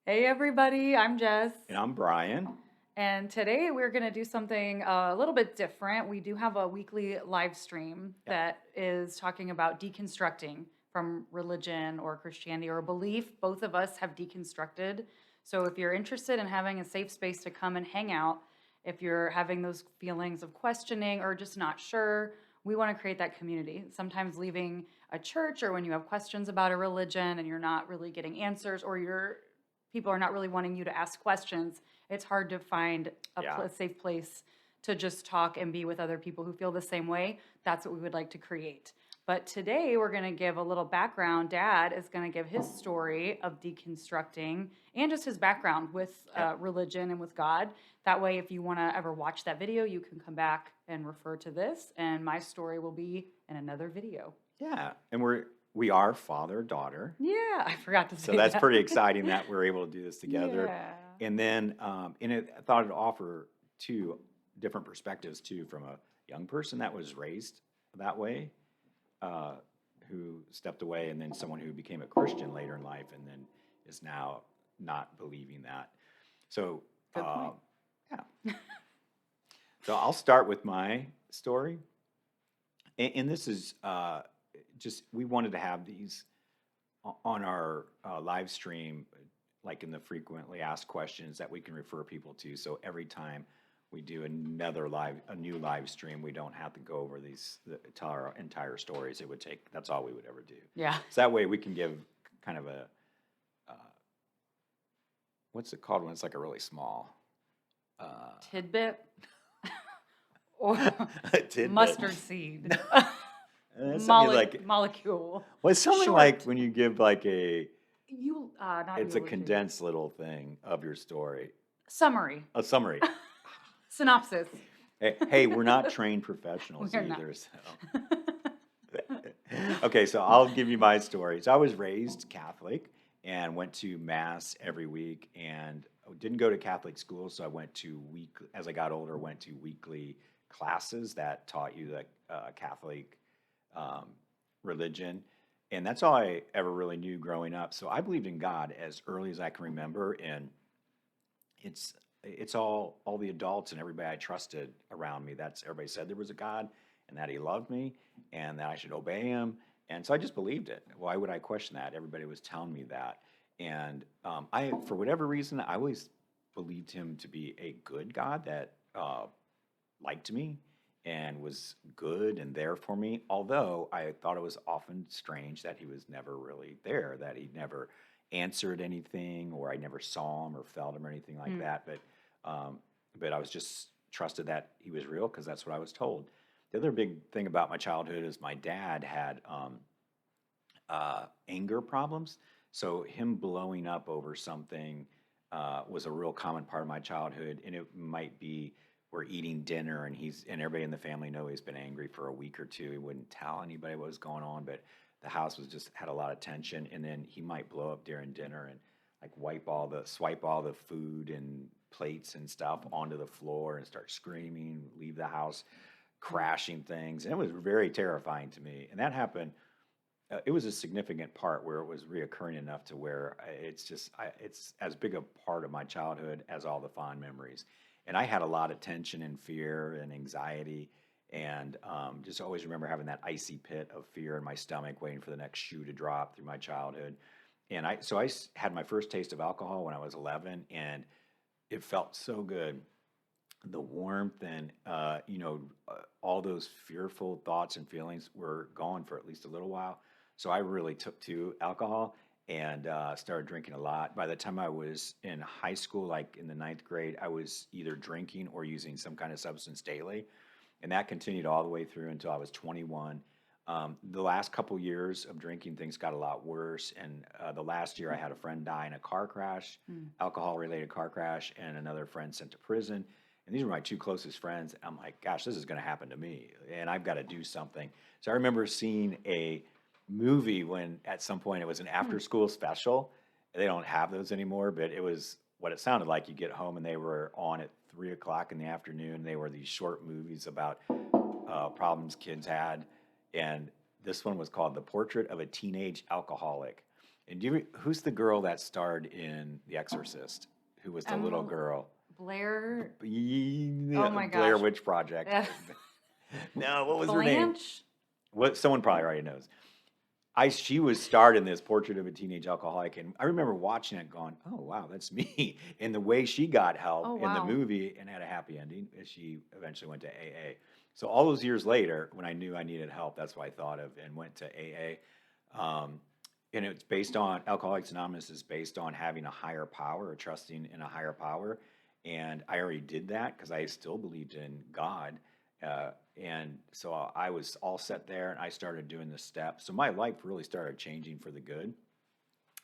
Hey everybody, I'm Jess. And I'm Brian. And today we're going to do something a little bit different. We do have a weekly live stream Yeah. that is talking about deconstructing from religion or Christianity or a belief. Both of us have deconstructed. So if you're interested in having a safe space to come and hang out, if you're having those feelings of questioning or just not sure, we want to create that community. Sometimes leaving a church or when you have questions about a religion and you're not really getting answers or people are not really wanting you to ask questions, it's hard to find Yeah. a safe place to just talk and be with other people who feel the same way. That's what we would like to create. But today we're going to give a little background. Dad is going to give his story of deconstructing and just his background with Yep. religion and with God. That way, if you want to ever watch that video, you can come back and refer to this, and my story will be in another video. Yeah. And we are father-daughter. Yeah, I forgot to So say that's that. pretty exciting that we're able to do this together. Yeah. And then I thought it'd offer two different perspectives too, from a young person that was raised that way, uh, who stepped away, and then someone who became a Christian later in life and then is now not believing that. So Good uh, point. yeah. So I'll start with my story. And this is just, we wanted to have these on our live stream, like in the frequently asked questions that we can refer people to. So every time we do a new live stream, we don't have to go over tell our entire stories. It would take, that's all we would ever do. Yeah. So that way we can give kind of uh, what's it called when it's like a really small, Tidbit or a tidbit. mustard seed. Something like, Molecule. well, it's something like Short. when you give like Not it's a eulogy. condensed little thing of your story, Summary. a summary. Synopsis. Hey, we're not trained professionals We're not. either, so. Okay, so I'll give you my story. So I was raised Catholic and went to mass every week, and didn't go to Catholic school, so I went to as I got older, went to weekly classes that taught you the Catholic um, religion. And that's all I ever really knew growing up. So I believed in God as early as I can remember, and it's it's all the adults and everybody I trusted around me. That's everybody said there was a God and that He loved me and that I should obey Him. And so I just believed it. Why would I question that? Everybody was telling me that, and I, for whatever reason, I always believed Him to be a good God that liked me and was good and there for me. Although I thought it was often strange that He was never really there, that He never answered anything, or I never saw Him or felt Him or anything like Mm. that. Um, but I was just trusted that He was real because that's what I was told. The other big thing about my childhood is my dad had anger problems. So him blowing up over something was a real common part of my childhood, and it might be we're eating dinner and everybody in the family know he's been angry for a week or two. He wouldn't tell anybody what was going on, but the house was just had a lot of tension, and then he might blow up during dinner and like swipe all the food and plates and stuff onto the floor and start screaming, leave the house, crashing things, and it was very terrifying to me. And that happened, it was a significant part where it was reoccurring enough to where it's as big a part of my childhood as all the fond memories. And I had a lot of tension and fear and anxiety, and just always remember having that icy pit of fear in my stomach, waiting for the next shoe to drop through my childhood. And had my first taste of alcohol when I was 11, and it felt so good. The warmth and all those fearful thoughts and feelings were gone for at least a little while. So I really took to alcohol and started drinking a lot. By the time I was in high school, like in the ninth grade, I was either drinking or using some kind of substance daily, and that continued all the way through until I was 21. The last couple years of drinking, things got a lot worse, and the last year I had a friend die in a car crash, Mm. alcohol-related car crash, and another friend sent to prison. And these were my two closest friends. I'm like, gosh, this is going to happen to me, and I've got to do something. So I remember seeing a movie when at some point it was an Hmm. after-school special. They don't have those anymore, but it was what it sounded like. You get home and they were on at 3 o'clock in the afternoon. They were these short movies about problems kids had, and this one was called "The Portrait of a Teenage Alcoholic." And who's the girl that starred in The Exorcist? Who was the little Emma girl? Blair. Oh Yeah, my Blair gosh. Witch Project. Yeah. No, what was her name? Blanche. What someone probably already knows. She was starred in this Portrait of a Teenage Alcoholic, and I remember watching it, going, "Oh wow, that's me." And the way she got Oh help in the wow. movie and had a happy ending is she eventually went to AA. So all those years later, when I knew I needed help, that's what I thought of and went to AA. And it's based on Alcoholics Anonymous is based on having a higher power or trusting in a higher power. And I already did that because I still believed in God. And so I was all set there and I started doing the steps. So my life really started changing for the good.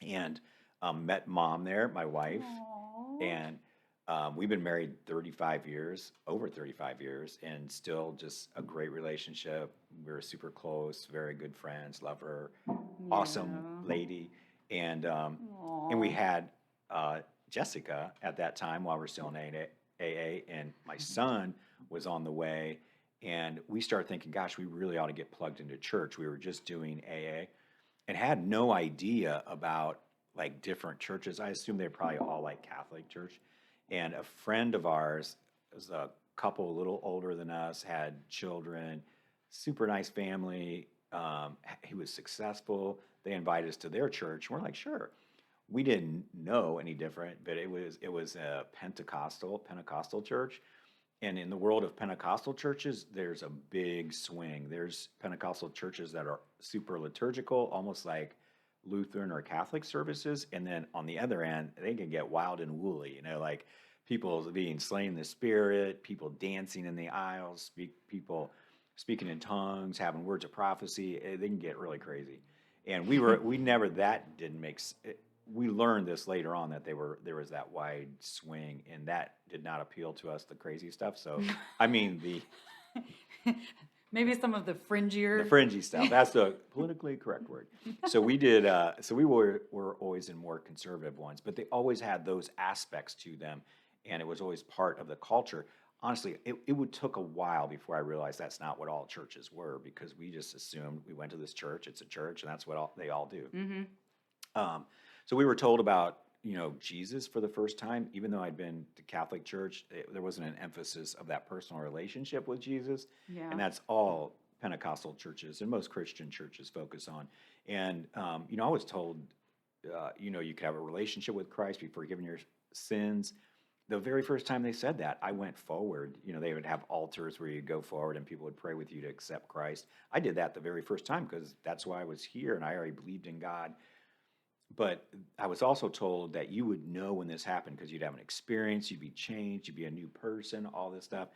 And met mom there, my wife. Aw. And we've been married 35 years, over 35 years, and still just a great relationship. We're super close, very good friends, love her, awesome Yeah. lady. And we Aw. had Jessica at that time while we're still in AA, and my son was on the way. And we started thinking, gosh, we really ought to get plugged into church. We were just doing AA and had no idea about like different churches. I assumed they're probably all like Catholic church. And a friend of ours was a couple a little older than us, had children, super nice family. He was successful. They invited us to their church. We're like, sure. We didn't know any different, but it was a Pentecostal church. And in the world of Pentecostal churches, there's a big swing. There's Pentecostal churches that are super liturgical, almost like Lutheran or Catholic services. And then on the other end, they can get wild and woolly, like people being slain in the spirit, people dancing in the aisles, people speaking in tongues, having words of prophecy. They can get really crazy. And we never, that didn't make we learned this later on that there was that wide swing, and that did not appeal to us, the crazy stuff. So I mean Maybe some of the the fringier. fringy stuff, that's the politically correct word. So we did so we were always in more conservative ones, but they always had those aspects to them, and it was always part of the culture. Honestly, it would took a while before I realized that's not what all churches were, because we just assumed we went to this church, it's a church, and that's what they all do. Mm-hmm. Um, so we were told about, Jesus for the first time, even though I'd been to Catholic church, there wasn't an emphasis of that personal relationship with Jesus. Yeah. And that's all Pentecostal churches and most Christian churches focus on. And, I was told, you could have a relationship with Christ, be forgiven your sins. The very first time they said that, I went forward. They would have altars where you go forward and people would pray with you to accept Christ. I did that the very first time because that's why I was here and I already believed in God. But I was also told that you would know when this happened because you'd have an experience, you'd be changed, you'd be a new person, all this stuff.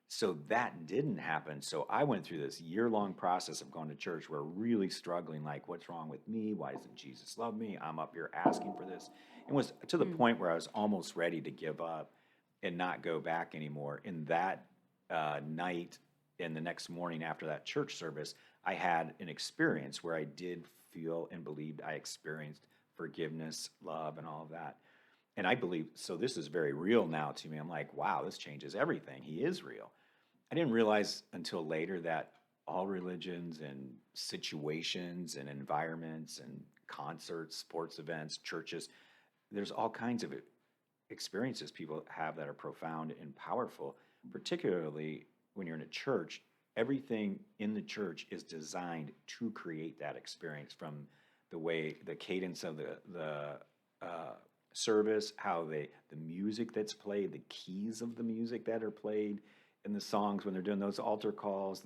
So that didn't happen. So I went through this year-long process of going to church where really struggling, like, what's wrong with me? Why doesn't Jesus love me? I'm up here asking for this. And was to the Mm. point where I was almost ready to give up and not go back anymore. In that night and the next morning after that church service, I had an experience where I did feel and believed I experienced forgiveness, love, and all of that. And I believe, so this is very real now to me. I'm like, wow, this changes everything. He is real. I didn't realize until later that all religions and situations and environments and concerts, sports events, churches, there's all kinds of experiences people have that are profound and powerful, particularly when you're in a church. Everything in the church is designed to create that experience, from the way the cadence of the service, how the music that's played, the keys of the music that are played in the songs when they're doing those altar calls,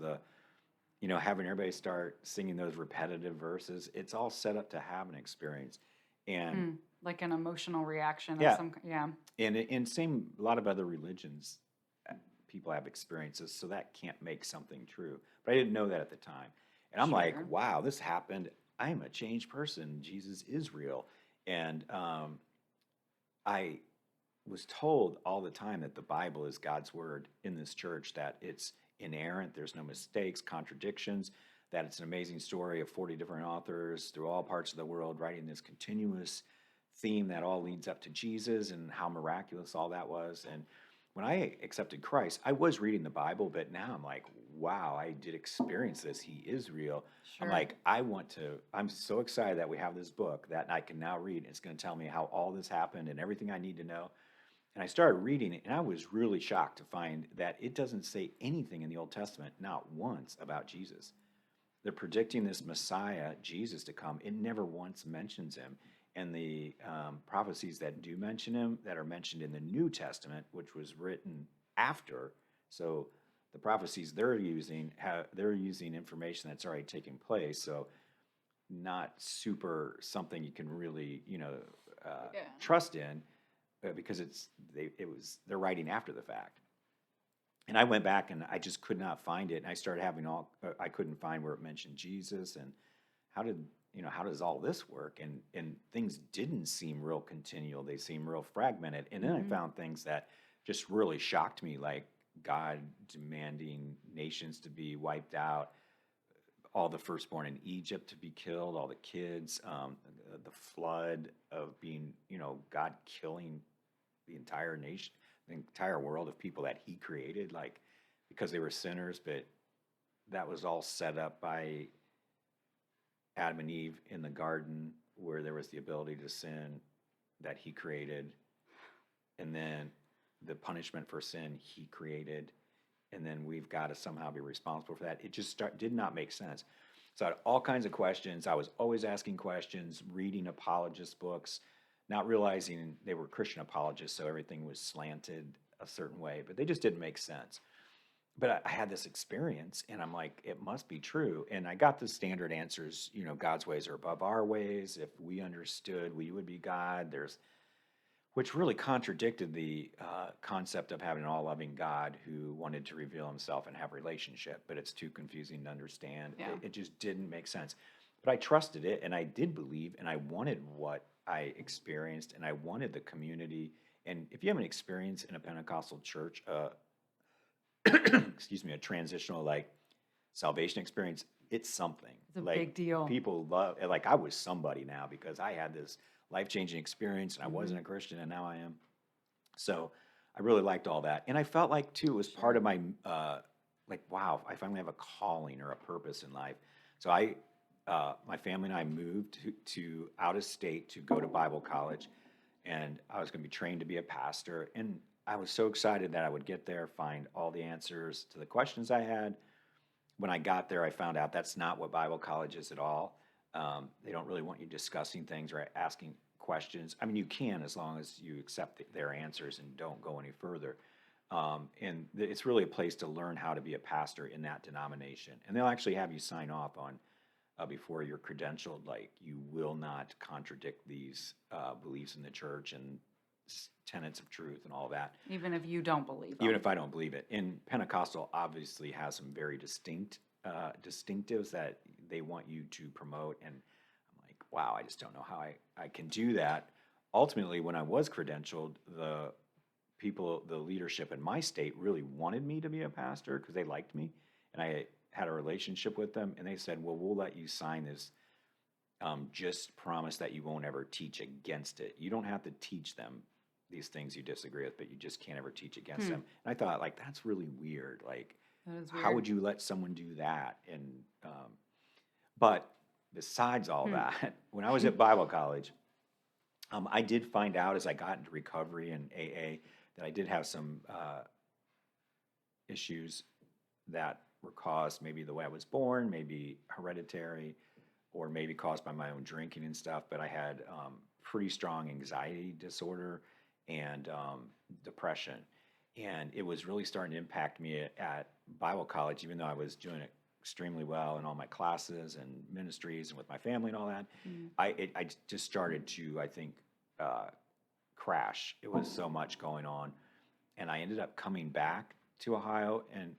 having everybody start singing those repetitive verses. It's all set up to have an experience. And Like an emotional reaction of yeah, some. Yeah. and same, a lot of other religions, people have experiences, so that can't make something true. But I didn't know that at the time. And I'm like, Sure. wow, this happened. I am a changed person. Jesus is real. And I was told all the time that the Bible is God's word in this church, that it's inerrant, there's no mistakes, contradictions, that it's an amazing story of 40 different authors through all parts of the world writing this continuous theme that all leads up to Jesus, and how miraculous all that was. And when I accepted Christ, I was reading the Bible, but now I'm like, wow, I did experience this. He is real. I'm Sure. like, I'm so excited that we have this book that I can now read. It's going to tell me how all this happened and everything I need to know. And I started reading it, and I was really shocked to find that it doesn't say anything in the Old Testament, not once, about Jesus. They're predicting this Messiah, Jesus, to come. It never once mentions him. And the prophecies that do mention him, that are mentioned in the New Testament, which was written after, so the prophecies they're using information that's already taken place. So not super something you can really Yeah. trust in because they're writing after the fact. And I went back and I just could not find it. And I started having I couldn't find where it mentioned Jesus. And how did, how does all this work? And things didn't seem real continual. They seem real fragmented. And then I Hmm. found things that just really shocked me, like God demanding nations to be wiped out, all the firstborn in Egypt to be killed, all the kids, the flood of being, God killing the entire nation, the entire world of people that he created, like because they were sinners, but that was all set up by Adam and Eve in the garden where there was the ability to sin that he created. And then the punishment for sin he created. And then we've got to somehow be responsible for that. It just did not make sense. So I had all kinds of questions. I was always asking questions, reading apologist books, not realizing they were Christian apologists, so everything was slanted a certain way, but they just didn't make sense. But I had this experience, and I'm like, it must be true. And I got the standard answers, God's ways are above our ways. If we understood, we would be God. Which really contradicted the concept of having an all-loving God who wanted to reveal himself and have relationship, but it's too confusing to understand. Yeah. It just didn't make sense. But I trusted it, and I did believe, and I wanted what I experienced, and I wanted the community. And if you have an experience in a Pentecostal church, excuse me, a transitional like salvation experience, it's something. It's a Like big deal. people love, like I was somebody now because I had this life-changing experience and I Hmm. wasn't a Christian and now I am. So I really liked all that. And I felt like too, it was part Sure. of my, like, wow, I finally have a calling or a purpose in life. So my family and I moved to out of state to go to Bible college, and I was going to be trained to be a pastor. And I was so excited that I would get there, find all the answers to the questions I had. When I got there, I found out that's not what Bible college is at all. They don't really want you discussing things or asking questions. I mean, you can as long as you accept their answers and don't go any further. It's really a place to learn how to be a pastor in that denomination. And they'll actually have you sign off on before you're credentialed, like you will not contradict these beliefs in the church and tenets of truth and all that, Even if you don't believe even them. if I don't believe it. And Pentecostal obviously has some very distinctives that they want you to promote. And I'm like, wow, I just don't know how I can do that. Ultimately, when I was credentialed, the leadership in my state really wanted me to be a pastor because they liked me. And I had a relationship with them. And they said, well, we'll let you sign this. Just promise that you won't ever teach against it. You don't have to teach them these things you disagree with, but you just can't ever teach against Hmm. them. And I thought, like, that's really weird. Like, That is how weird. would you let someone do that? But besides all Hmm. that, when I was at Bible college, I did find out as I got into recovery and AA that I did have some issues that were caused maybe the way I was born, maybe hereditary, or maybe caused by my own drinking and stuff. But I had pretty strong anxiety disorder and depression. And it was really starting to impact me at Bible college, even though I was doing it extremely well in all my classes and ministries and with my family and all that. Hmm. I just started to, I think, uh, crash. It was so much going on. And I ended up coming back to Ohio. And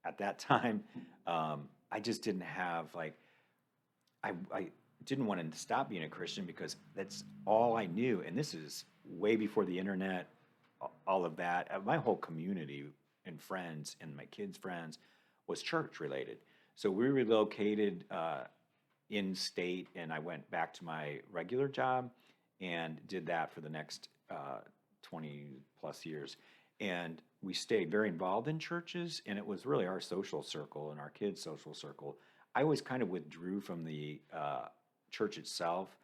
at that time, I just didn't have like, I didn't want to stop being a Christian because that's all I knew. And this is way before the internet, all of that. My whole community and friends and my kids' friends was church related. So we relocated in state, and I went back to my regular job and did that for the next 20 plus years. And we stayed very involved in churches, and it was really our social circle and our kids' social circle. I always kind of withdrew from the church itself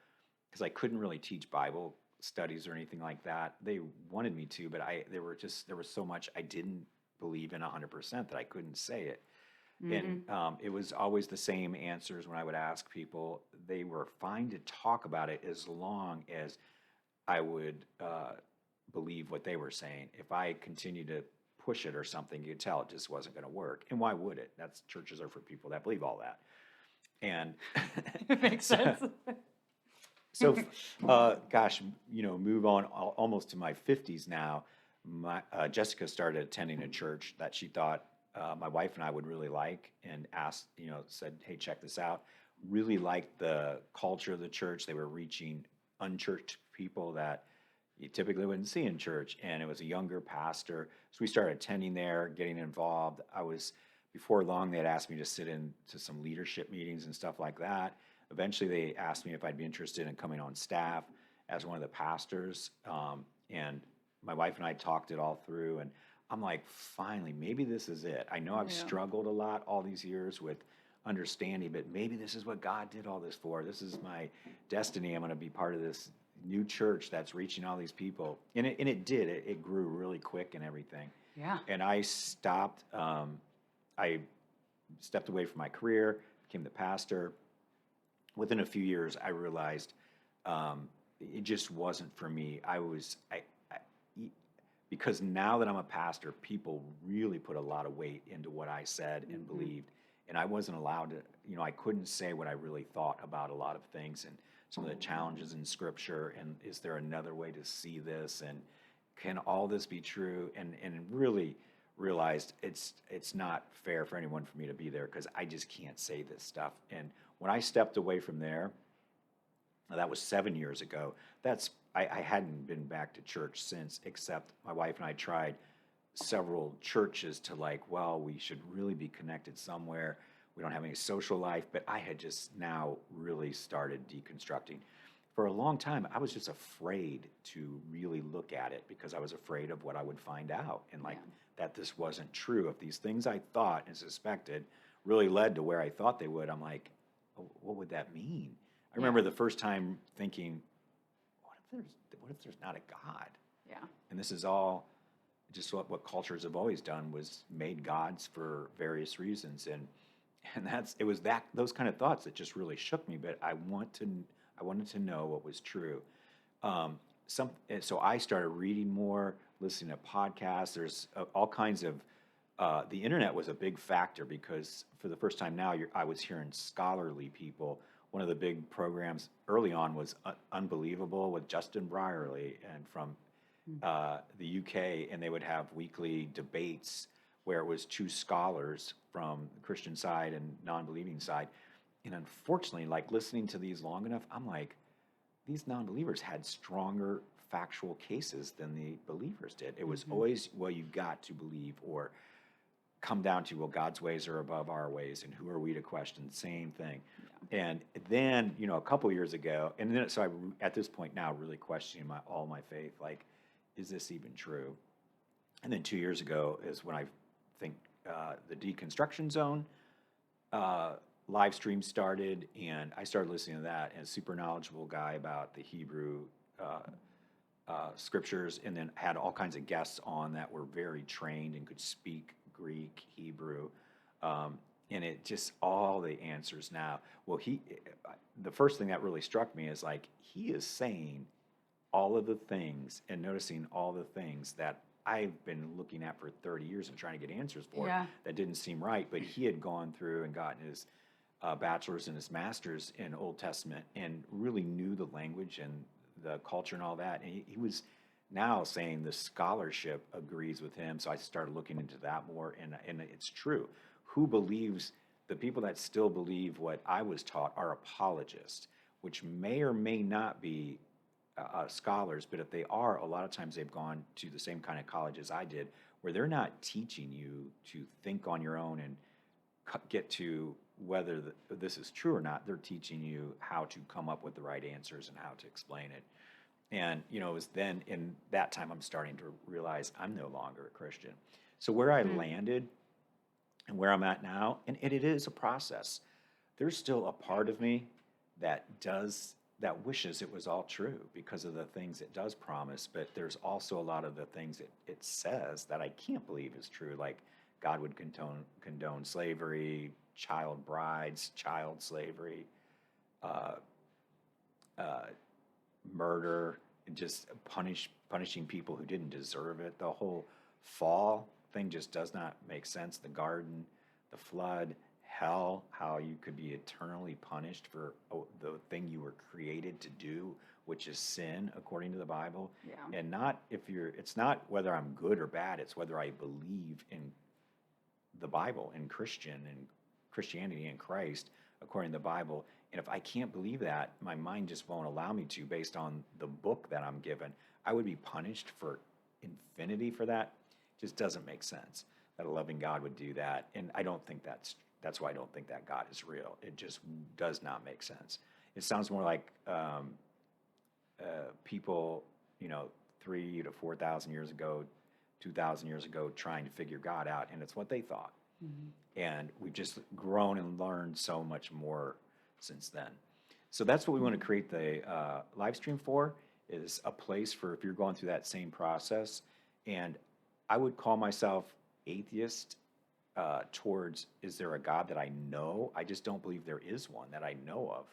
because I couldn't really teach Bible studies or anything like that. They wanted me to, but there was so much I didn't believe in 100% that I couldn't say it. And Hmm. it was always the same answers when I would ask people. They were fine to talk about it as long as I would believe what they were saying. If I continued to push it or something, you could tell it just wasn't going to work. And why would it? That's churches are for people that believe all that. And It makes so, sense. so gosh, move on almost to my 50s now. Jessica started attending a church that she thought my wife and I would really like, and asked, said, "Hey, check this out." Really liked the culture of the church. They were reaching unchurched people that you typically wouldn't see in church, and it was a younger pastor. So we started attending there, getting involved. Before long, they had asked me to sit in to some leadership meetings and stuff like that. Eventually, they asked me if I'd be interested in coming on staff as one of the pastors. And my wife and I talked it all through, and I'm like, finally, maybe this is it. I know I've Yeah. struggled a lot all these years with understanding, but maybe this is what God did all this for. This is my destiny. I'm going to be part of this new church that's reaching all these people. And it did. It grew really quick and everything. Yeah. And I stepped away from my career, became the pastor. Within a few years, I realized it just wasn't for me. Because now that I'm a pastor, people really put a lot of weight into what I said and Hmm. believed. And I wasn't allowed to, I couldn't say what I really thought about a lot of things and some of the challenges in scripture. And is there another way to see this? And can all this be true? And really realized it's not fair for anyone for me to be there because I just can't say this stuff. And when I stepped away from there, now, that was 7 years ago. I hadn't been back to church since, except my wife and I tried several churches to we should really be connected somewhere. We don't have any social life, but I had just now really started deconstructing. For a long time, I was just afraid to really look at it because I was afraid of what I would find out and Yeah. that this wasn't true. If these things I thought and suspected really led to where I thought they would, I'm like, "Oh, what would that mean?" I Yeah. remember the first time thinking, what if there's not a God? Yeah. And this is all just what cultures have always done was made gods for various reasons. And it was those kind of thoughts that just really shook me. But I wanted to know what was true. And so I started reading more, listening to podcasts. There's all kinds of the internet was a big factor because for the first time now, I was hearing scholarly people. One of the big programs early on was Unbelievable with Justin Brierley and from the UK, and they would have weekly debates where it was two scholars from the Christian side and non-believing side. And unfortunately, listening to these long enough, I'm like, these non-believers had stronger factual cases than the believers did. It was Hmm. always, well, you got to believe, or come down to, well, God's ways are above our ways, and who are we to question? Same thing. And then, a couple years ago, and then so at this point now, really questioning all my faith, is this even true? And then 2 years ago is when I think the deconstruction zone uh, live stream started, and I started listening to that. And a super knowledgeable guy about the Hebrew scriptures, and then had all kinds of guests on that were very trained and could speak Greek, Hebrew, and it just all the answers now. Well, the first thing that really struck me is he is saying all of the things and noticing all the things that I've been looking at for 30 years and trying to get answers for Yeah. that didn't seem right. But he had gone through and gotten his bachelor's and his master's in Old Testament and really knew the language and the culture and all that. And he was now saying the scholarship agrees with him. So I started looking into that more, and it's true. Who believes the people that still believe what I was taught are apologists, which may or may not be scholars, but if they are, a lot of times they've gone to the same kind of college as I did, where they're not teaching you to think on your own and get to whether this is true or not. They're teaching you how to come up with the right answers and how to explain it. And, it was then in that time I'm starting to realize I'm no longer a Christian. So where I Hmm. landed and where I'm at now, and it is a process. There's still a part of me that wishes it was all true because of the things it does promise, but there's also a lot of the things it says that I can't believe is true, like God would condone slavery, child brides, child slavery, uh, uh, murder, and just punishing people who didn't deserve it. The whole fall thing just does not make sense. The garden, the flood, hell, how you could be eternally punished for the thing you were created to do, which is sin according to the Bible. Yeah. And not if you're it's not whether I'm good or bad, it's whether I believe in the Bible and Christianity and Christ according to the Bible. And if I can't believe that, my mind just won't allow me to based on the book that I'm given. I would be punished for infinity for that. Just doesn't make sense that a loving God would do that. And I don't think that's why I don't think that God is real. It just does not make sense. It sounds more like people, 3 to 4,000 years ago, 2,000 years ago, trying to figure God out, and it's what they thought. Hmm. And we've just grown and learned so much more since then. So that's what we want to create the live stream for, is a place for if you're going through that same process. And I would call myself atheist towards, is there a God that I know? I just don't believe there is one that I know of.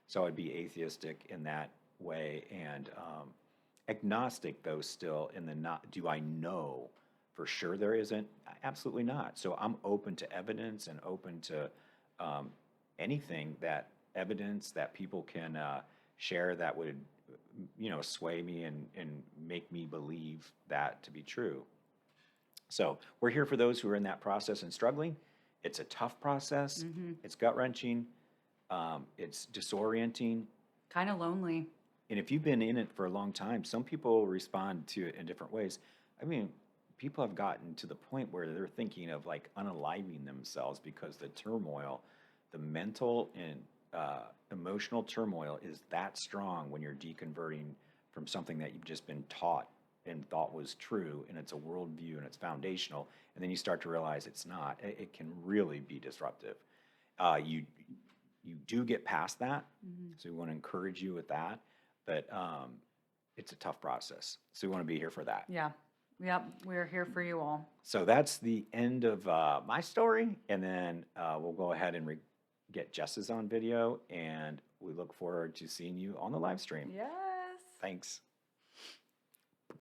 So I'd be atheistic in that way, and agnostic, though, still in the not, do I know for sure there isn't? Absolutely not. So I'm open to evidence and open to um, anything that evidence that people can share that would, sway me and make me believe that to be true. So we're here for those who are in that process and struggling. It's a tough process. Hmm. It's gut wrenching. It's disorienting. Kind of lonely. And if you've been in it for a long time, some people respond to it in different ways. I mean, people have gotten to the point where they're thinking of like unaliving themselves because the turmoil, the mental and emotional turmoil is that strong when you're deconverting from something that you've just been taught and thought was true, and it's a worldview and it's foundational, and then you start to realize it's not. It can really be disruptive. You do get past that, Hmm. so we want to encourage you with that, but it's a tough process. So we want to be here for that. Yeah. Yep. We're here for you all. So that's the end of my story, and then we'll go ahead and get Jess's on video, and we look forward to seeing you on the live stream. Yes. Thanks.